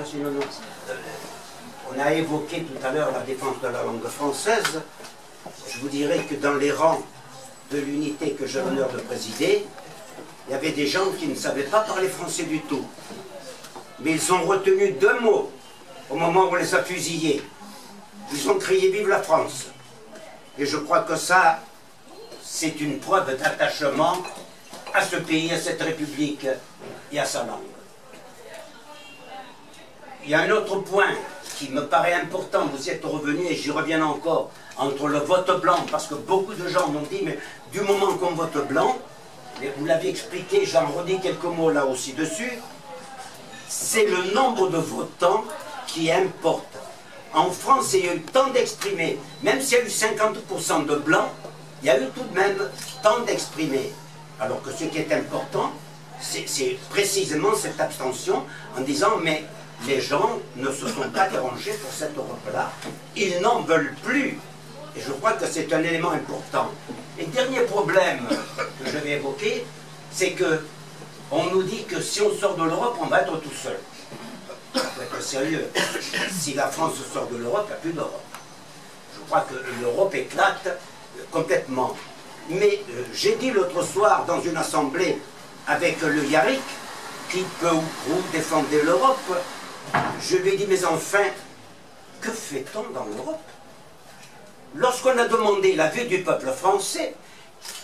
merci, non, non. On a évoqué tout à l'heure la défense de la langue française. Je vous dirais que dans les rangs de l'unité que j'ai l'honneur de présider, il y avait des gens qui ne savaient pas parler français du tout. Mais ils ont retenu 2 mots au moment où on les a fusillés. Ils ont crié « Vive la France !» Et je crois que ça, c'est une preuve d'attachement à ce pays, à cette République et à sa langue. Il y a un autre point qui me paraît important, vous y êtes revenu et j'y reviens encore, entre le vote blanc, parce que beaucoup de gens m'ont dit, mais du moment qu'on vote blanc, vous l'avez expliqué, j'en redis quelques mots là aussi dessus, c'est le nombre de votants qui importe. En France, il y a eu tant d'exprimés, même s'il y a eu 50% de blancs, il y a eu tout de même tant d'exprimés. Alors que ce qui est important, c'est précisément cette abstention en disant, mais les gens ne se sont pas dérangés pour cette Europe-là, ils n'en veulent plus. Et je crois que c'est un élément important. Et dernier problème que je vais évoquer, c'est que on nous dit que si on sort de l'Europe, on va être tout seul. Il faut être sérieux. Si la France sort de l'Europe, il n'y a plus d'Europe. Je crois que l'Europe éclate complètement. Mais j'ai dit l'autre soir dans une assemblée avec le Yarrick, qui peu ou prou défendait l'Europe, je lui ai dit, mais enfin, que fait-on dans l'Europe? Lorsqu'on a demandé l'avis du peuple français,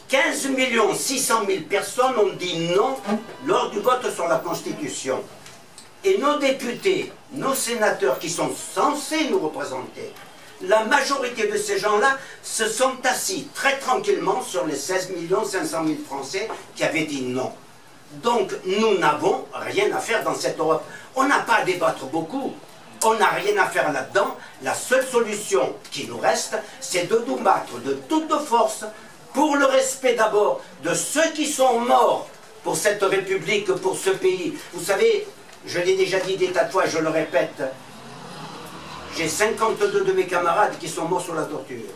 15 600 000 personnes ont dit non lors du vote sur la Constitution. Et nos députés, nos sénateurs qui sont censés nous représenter, la majorité de ces gens-là se sont assis très tranquillement sur les 16 500 000 Français qui avaient dit non. Donc nous n'avons rien à faire dans cette Europe. On n'a pas à débattre beaucoup. On n'a rien à faire là-dedans. La seule solution qui nous reste, c'est de nous battre de toute force pour le respect d'abord de ceux qui sont morts pour cette République, pour ce pays. Vous savez, je l'ai déjà dit des tas de fois, je le répète, j'ai 52 de mes camarades qui sont morts sous la torture.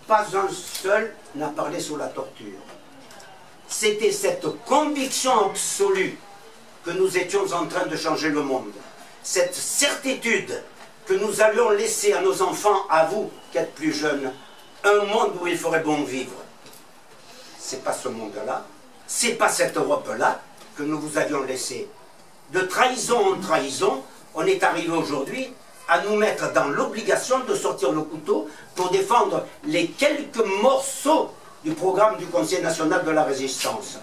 Pas un seul n'a parlé sous la torture. C'était cette conviction absolue que nous étions en train de changer le monde. Cette certitude que nous allions laisser à nos enfants, à vous qui êtes plus jeunes, un monde où il ferait bon vivre. C'est pas ce monde-là, c'est pas cette Europe-là que nous vous avions laissé. De trahison en trahison, on est arrivé aujourd'hui à nous mettre dans l'obligation de sortir le couteau pour défendre les quelques morceaux du programme du Conseil national de la résistance.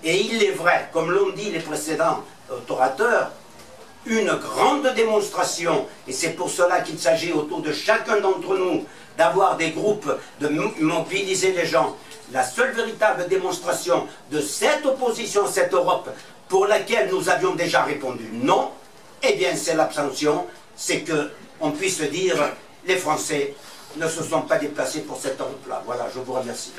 Et il est vrai, comme l'ont dit les précédents orateurs, une grande démonstration, et c'est pour cela qu'il s'agit autour de chacun d'entre nous d'avoir des groupes, de mobiliser les gens. La seule véritable démonstration de cette opposition à cette Europe pour laquelle nous avions déjà répondu non, eh bien c'est l'abstention, c'est qu'on puisse dire les Français ne se sont pas déplacés pour cette Europe-là. Voilà, je vous remercie.